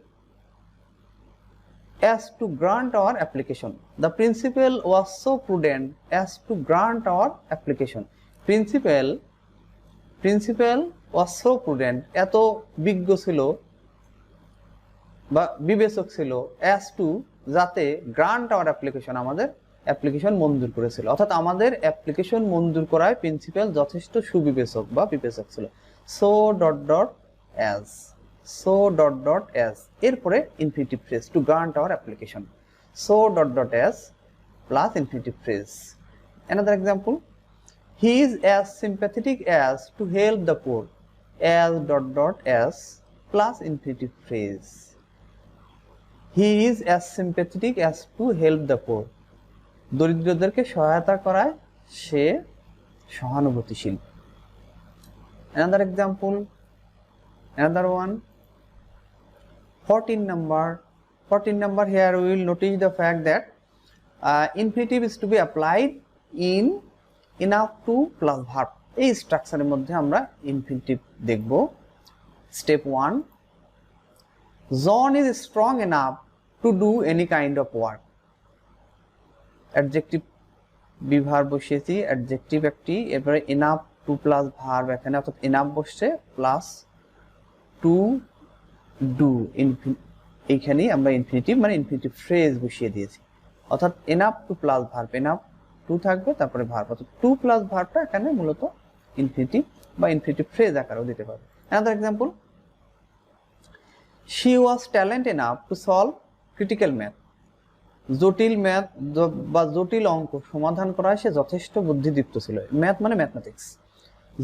as to grant our application. The principal was so prudent as to grant our application. Principal was so prudent, এত বিজ্ঞ ছিল বা বিবেচক ছিল as to যাতে গ্রান্ট আওয়ার অ্যাপ্লিকেশন আমাদের অ্যাপ্লিকেশন মঞ্জুর করেছিল, অর্থাৎ আমাদের অ্যাপ্লিকেশন মঞ্জুর করায় প্রিন্সিপাল যথেষ্ট সুবিবেচক বা বিবেচক ছিল। So dot dot as, so dot dot as, এরপরে infinitive phrase to grant our application, so dot dot as plus infinitive phrase. Another example, he is as sympathetic as to help the poor, as dot dot as plus infinitive phrase. He is as sympathetic as to help the poor, দরিদ্রদেরকে সহায়তা করায় সে সহানুভূতিশীল। Another example, another one, 14 number, here we will notice the fact that infinitive is to be applied in enough to plus verb. এই স্ট্রাকচারের মধ্যে আমরা infinitive দেখব। Step 1, John is strong enough to do any kind of work. Adjective be verb বসিয়েছি, adjective একটি, এরপরে enough to plus verb এখানে, অর্থাৎ এনাফ বসছে প্লাস টু ডু, এইখানে আমরা ইনফিনিটিভ মানে ইনফিনিটিভ ফ্রেজ বসিয়ে দিয়েছি, অর্থাৎ enough to plus verb, enough to থাকবে তারপরে ভার্ব, অর্থাৎ টু প্লাস ভার্বটা এখানে মূলত ইনফিনিটিভ বা ইনফিনিটিভ ফ্রেজ আকারেও দিতে পারবে। Another example, she was talent enough to solve critical math, জটিল ম্যাথ বা জটিল অঙ্ক সমাধান করায় সে যথেষ্ট বুদ্ধিদীপ্ত ছিল। ম্যাথ মানে ম্যাথমেটিক্স,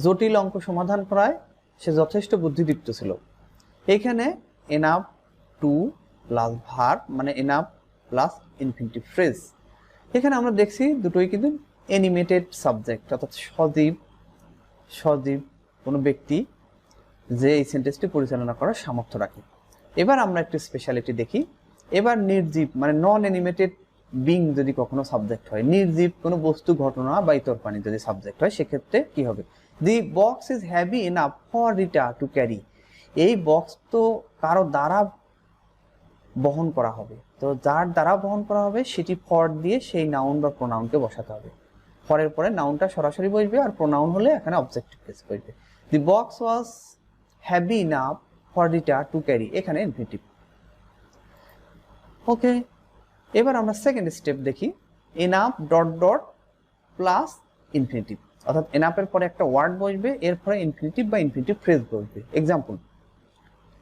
জটিল অঙ্ক সমাধান করায় সে যথেষ্ট বুদ্ধিদীপ্ত ছিল। এখানে এনাফ টু প্লাস ভার্ব মানে এনাফ প্লাস ইনফিনিটিভ ফ্রেজ। এখানে আমরা দেখছি দুটোই কিন্তু অ্যানিমেটেড সাবজেক্ট, অর্থাৎ সজীব কোনো ব্যক্তি যে এই সেন্টেন্সটি পরিচালনা করার সামর্থ্য রাখে। এবার আমরা একটু স্পেশালিটি দেখি। এবার নির্জীব মানে নন অ্যানিমেটেড বিং যদি কখনো সাবজেক্ট হয়, নির্জীব কোনো বস্তু ঘটনা বা ইতর প্রাণী যদি সাবজেক্ট হয়, সেক্ষেত্রে কি হবে? দি box is heavy enough for Rita to carry, এই বক্স তো কারো দ্বারা বহন করা হবে, তো যার দ্বারা বহন করা হবে সেটি ফর দিয়ে সেই নাউন বা প্রোনাউনকে বসাতে হবে। ফরের পরে নাউনটা সরাসরি বসবে, আর প্রোনাউন হলে এখানে অবজেক্টিভ কেস বসবে। The box was heavy enough for Rita to carry, এখানে ইনফিনিটিভ। ওকে, এবার আমরা সেকেন্ড স্টেপ দেখি। Enough dot dot plus infinitive, অর্থাৎ এনাফের পরে একটা ওয়ার্ড বসবে, এরপরে ইনফিনিটিভ বা ইনফিনিটিভ ফ্রেজ বসবে। Example,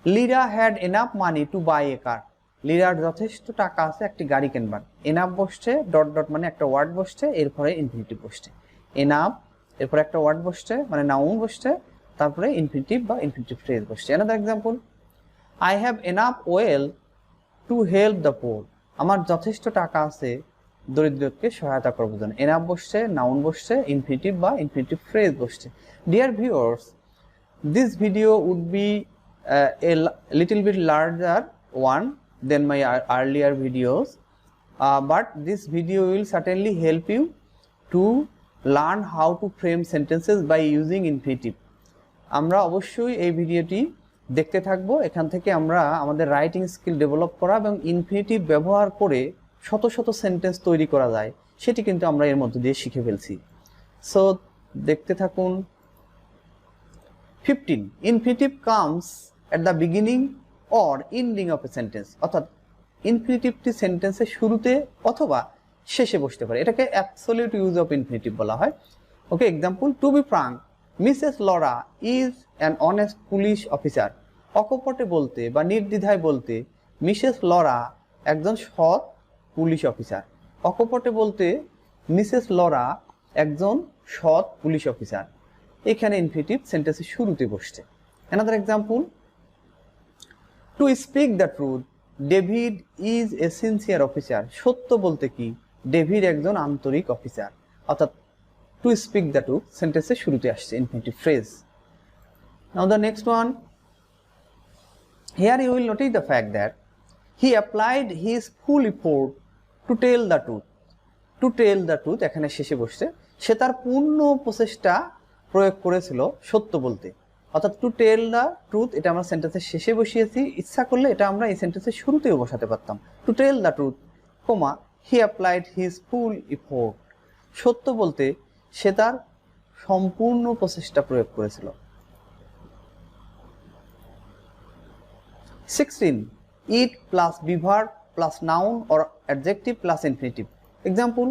Lira had enough money to buy a car, লিরার যথেষ্ট টাকা আছে একটি গাড়ি কিনবার। এনাফ বসছে, ডট ডট মানে একটা ওয়ার্ড বসছে, এরপরে ইনফিনিটিভ বসছে। এনাফ এরপরে একটা ওয়ার্ড বসছে মানে নাউন বসছে, তারপরে ইনফিনিটিভ বা ইনফিনিটিভ ফ্রেজ বসছে। Another example, I have enough well to help the পোর, আমার যথেষ্ট টাকা আছে দরিদ্রকে সহায়তা করবার জন্য। এনাফ বসছে, নাউন বসছে, ইনফিনিটিভ বা ইনফিনিটিভ ফ্রেজ বসছে। Dear viewers, this video would be a little bit larger one than my earlier videos, but this video will certainly help you to learn how to frame sentences by using infinitive. আমরা অবশ্যই এই ভিডিওটি দেখতে থাকবো, এখান থেকে আমরা আমাদের রাইটিং স্কিল ডেভেলপ করা এবং ইনফিনিটিভ ব্যবহার করে শত শত সেন্টেন্স তৈরি করা যায় সেটি কিন্তু আমরা এর মধ্যে দিয়ে শিখে ফেলছি। সো দেখতে থাকুন। 15, infinitive comes at the beginning or ending of a sentence, অর্থাৎ ইনফিনিটিভটি সেন্টেন্সের শুরুতে অথবা শেষে বসতে পারে, এটাকে অ্যাবসলিউট ইউজ অফ ইনফিনিটিভ বলা হয়। Okay, example, to be frank, Mrs Laura is an honest police officer, অকপটে বলতে বা নির্দ্বিধায় বলতে মিসেস লরা একজন সৎ পুলিশ অফিসার। অকপটে বলতে মিসেস লরা একজন সৎ পুলিশ অফিসার, এখানে ইনফিনিটিভ সেন্টেন্সের শুরুতে বসছে। Another example, to speak the truth, David is a sincere officer, সত্য বলতে কি ডেভিড একজন আন্তরিক অফিসার, অর্থাৎ টু স্পিক দ্য ট্রুথ সেন্টেন্সের শুরুতে আসছে infinitive phrase. Now the next one, here you will notice the fact that he applied his full effort to tell the truth, to tell the truth এখানে শেষে বসছে, সে তার পূর্ণ প্রচেষ্টা প্রয়োগ করেছিল সত্য বলতে, অর্থাৎ টু টেল দ্য ট্রুথ এটা আমরা সেন্টেন্সের শেষে বসিয়েছি, ইচ্ছা করলে এটা আমরা এই সেন্টেন্সের শুরুতেও বসাতে পারতাম। To tell the truth, comma, he applied his full effort, সত্য বলতে সে তার সম্পূর্ণ প্রচেষ্টা প্রয়োগ করেছিল। 16, it plus be verb plus noun or adjective plus infinitive. Example,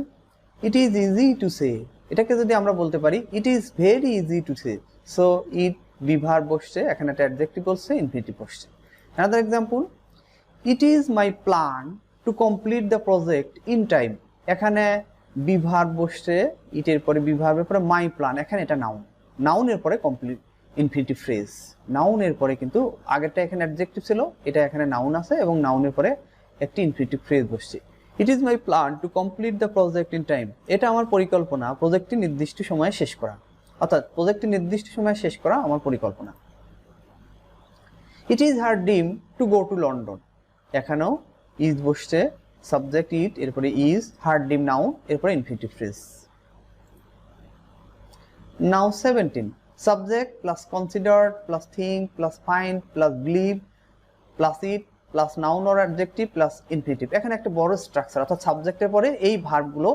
it is easy to say, এটাকে যদি আমরা বলতে পারি it is very easy to say, so it be verb বসছে, এখানে একটা adjective বসছে, infinitive বসছে. Another example, it is my plan to complete the project in time, এখানে be verb বসছে, it এর পরে be verb এর পরে my plan, এখানে এটা noun, noun এর পরে complete infinitive phrase, noun এর পরে কিন্তু আগেরটা এখানে adjective ছিল, এটা এখানে noun আছে এবং noun এর পরে একটি infinitive phrase বসছে. It is my plan to complete the project in time, এটা আমার পরিকল্পনা প্রজেক্টটি নির্দিষ্ট সময়ে শেষ করা, অর্থাৎ প্রজেক্টটি নির্দিষ্ট সময়ে শেষ করা আমার পরিকল্পনা. It is her dream to go to London, এখানেও is বসছে, সাবজেক্ট it, এরপরে is, her dream noun, এরপরে infinitive phrase. Now 17, subject plus considered plus think plus find plus believe plus it plus noun or adjective plus infinitive, এখানে একটা বড় structure, অর্থাৎ সাবজেক্টের পরে এই ভার্বগুলো,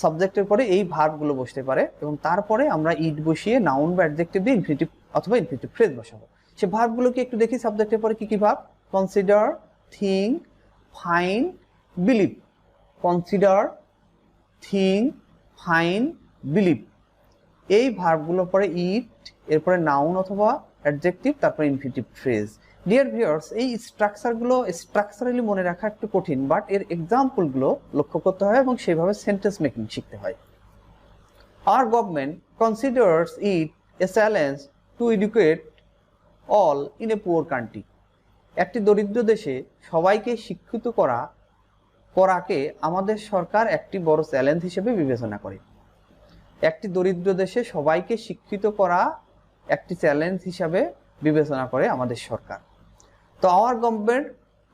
সাবজেক্টের পরে এই ভার্বগুলো বসতে পারে এবং তারপরে আমরা ইট বসিয়ে নাউন বা অ্যাডজেক্টিভ দিয়ে ইনফিনিটিভ অথবা ইনফিনিটিভ ফ্রেজ বসাবো. সে ভার্বগুলোকে একটু দেখি, সাবজেক্টের পরে কি কি verb, consider, think, find, believe, consider, think, find, believe, এই ভার্বগুলোর পরে ইট, এরপরে নাউন অথবা অ্যাডজেক্টিভ, তারপরে ইনফিনিটিভ ফ্রেজ. ডিয়ার ভিউয়ার্স, এই স্ট্রাকচারগুলো স্ট্রাকচারালি মনে রাখা একটু কঠিন, বাট এর এক্সাম্পলগুলো লক্ষ্য করতে হয় এবং সেইভাবে সেন্টেন্স মেকিং শিখতে হয়. Our government considers it a challenge to educate all in a poor country. একটি দরিদ্র দেশে সবাইকে শিক্ষিত করাকে আমাদের সরকার একটি বড় চ্যালেঞ্জ হিসেবে বিবেচনা করে. একটি দরিদ্র দেশে সবাইকে শিক্ষিত করা একটি চ্যালেঞ্জ হিসাবে বিবেচনা করে আমাদের সরকার. তো our government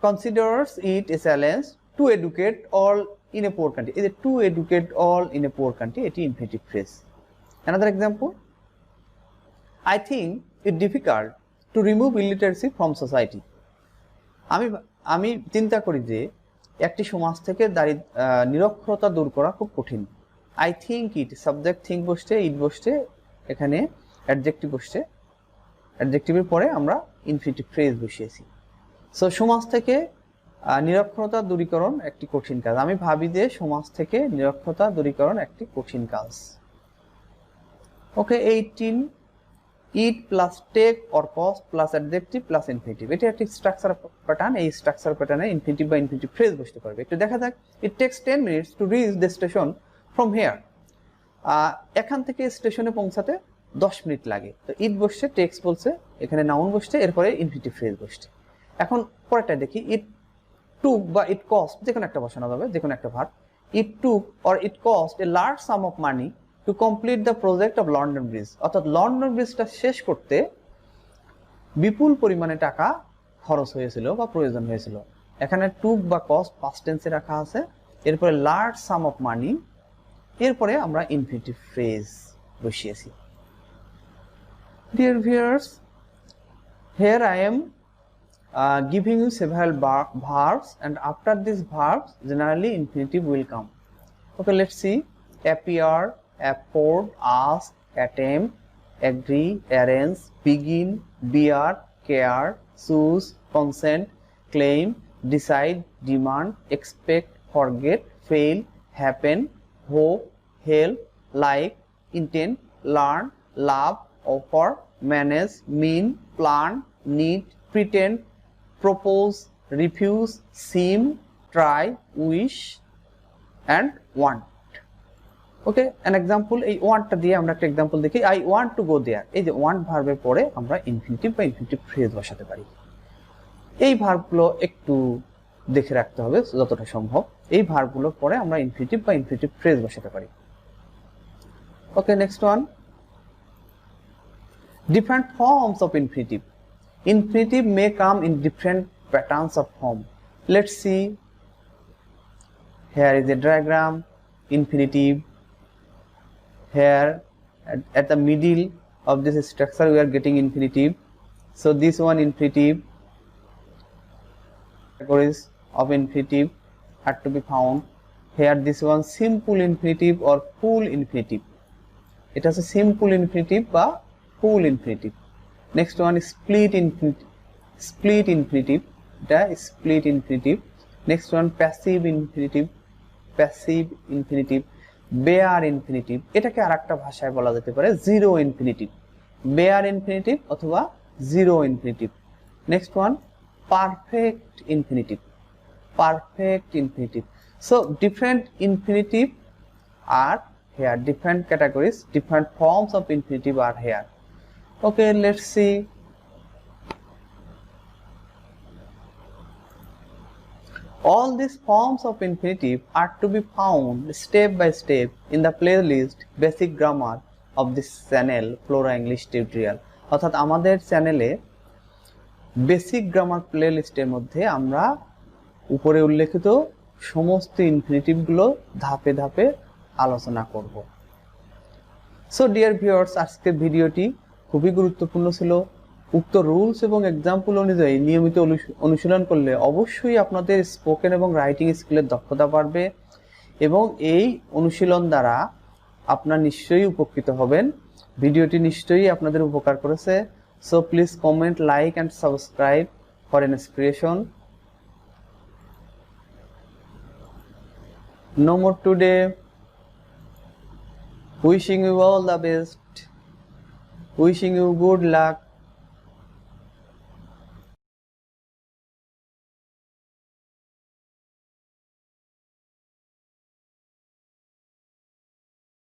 considers it a challenge to educate all in a poor country, এই যে to educate all in a poor country, এটি infinitive phrase. Another example, I think it difficult to remove illiteracy from society. আমি চিন্তা করি যে একটি সমাজ থেকে নিরক্ষরতা দূর করা খুব কঠিন. I think it, subject think বসছে, it বসছে, এখানে অ্যাডজেক্টিভ বসছে, অ্যাডজেক্টিভের পরে আমরা ইনফিনিটিভ ফ্রেজ বসিয়েছি. সো সমাজ থেকে নিরক্ষরতা দূরীকরণ একটি কঠিন কাজ. আমি ভাবি যে সমাজ থেকে নিরক্ষরতা দূরীকরণ একটি কঠিন কাজ. Okay, 18, it plus take or cost plus adjective plus infinitive, এটা একটি স্ট্রাকচার প্যাটার্ন. এই স্ট্রাকচার প্যাটার্নে ইনফিনিটিভ বা ইনফিনিটিভ ফ্রেজ বসতে পারবে. একটু দেখা যাক, it takes 10 minutes to reach the station from here, এখান থেকে স্টেশনে পৌঁছাতে 10 মিনিট লাগে. তো ইট বসছে, টেক্স বলছে, এখানে নাউন বসছে, এরপরে ইনফিনিটিভ ফ্রেজ বসছে. এখন পরেরটা দেখি, ইট টুক বা ইট কস্ট, যে কোনো একটা বসানো যাবে, যে কোনো একটা verb. It took or it cost a large some of money to complete the project of London bridge, অর্থাৎ লন্ডন ব্রিজটা শেষ করতে বিপুল পরিমাণে টাকা খরচ হয়েছিল বা প্রয়োজন হয়েছিল. এখানে টুক বা কস্ট পাস্ট টেন্সে রাখা আছে, এরপরে লার্জ সাম অফ মানি, এরপরে আমরা ইনফিনিটিভ ফ্রেজ বসিয়েছি. Dear viewers, here I am giving you several verbs, and after these verbs generally infinitive will come. Okay, let's see. Appear, afford, ask, attempt, agree, arrange, begin, bear, care, choose, consent, claim, decide, demand, expect, forget, fail, happen, hope, help, like, intend, learn, love, offer, manage, mean, plan, need, pretend, propose, refuse, seem, try, wish, and want. Okay, an example, এই ওয়ান্টটা দিয়ে আমরা একটা example দেখি. I want to go there, এই যে want ভার্বের পরে আমরা ইনফিনিটিভ বা ইনফিনিটিভ ফ্রেজ বসাতে পারি. এই ভার্বগুলো একটু দেখে রাখতে হবে যতটা সম্ভব. এই ভার্বগুলোর পরে আমরা ইনফিনিটিভ বা ইনফিনিটিভ ফ্রেজ বসাতে পারি. Okay, next one, different forms of infinitive. Infinitive may come in different patterns of form. Let's see. Here is a diagram. Infinitive. Here at the middle of this structure we are getting infinitive. So this one infinitive. Categories of infinitive had to be found. Here this one simple infinitive or full infinitive. It has a simple infinitive বা full infinitive. Next one is split infinitive. এটা split infinitive. Next one passive infinitive, passive infinitive, bare infinitive, এটাকে আরেকটা ভাষায় বলা যেতে পারে zero infinitive, bare infinitive অথবা zero infinitive. Next one perfect infinitive, perfect infinitive. So different infinitive are here, different categories, different forms of infinitive are here. Okay, let's see. All these forms of infinitive are to be found step by step in the playlist basic grammar of this channel Flora English tutorial. অর্থাৎ আমাদের চ্যানেলে basic grammar প্লেলিস্টের মধ্যে আমরা উপরে উল্লেখিত সমস্ত ইনফিনিটিভগুলো ধাপে ধাপে আলোচনা করব। সো ডিয়ার ভিউয়ার্স, আজকের ভিডিওটি খুবই গুরুত্বপূর্ণ ছিল। উক্ত রুলস এবং এক্সাম্পল অনুযায়ী নিয়মিত অনুশীলন করলে অবশ্যই আপনাদের স্পোকেন এবং রাইটিং স্কিলের দক্ষতা বাড়বে এবং এই অনুশীলন দ্বারা আপনারা নিশ্চয়ই উপকৃত হবেন। ভিডিওটি নিশ্চয়ই আপনাদের উপকার করেছে। So please comment, like and subscribe for inspiration. No more today. Wishing you all the best. Wishing you good luck.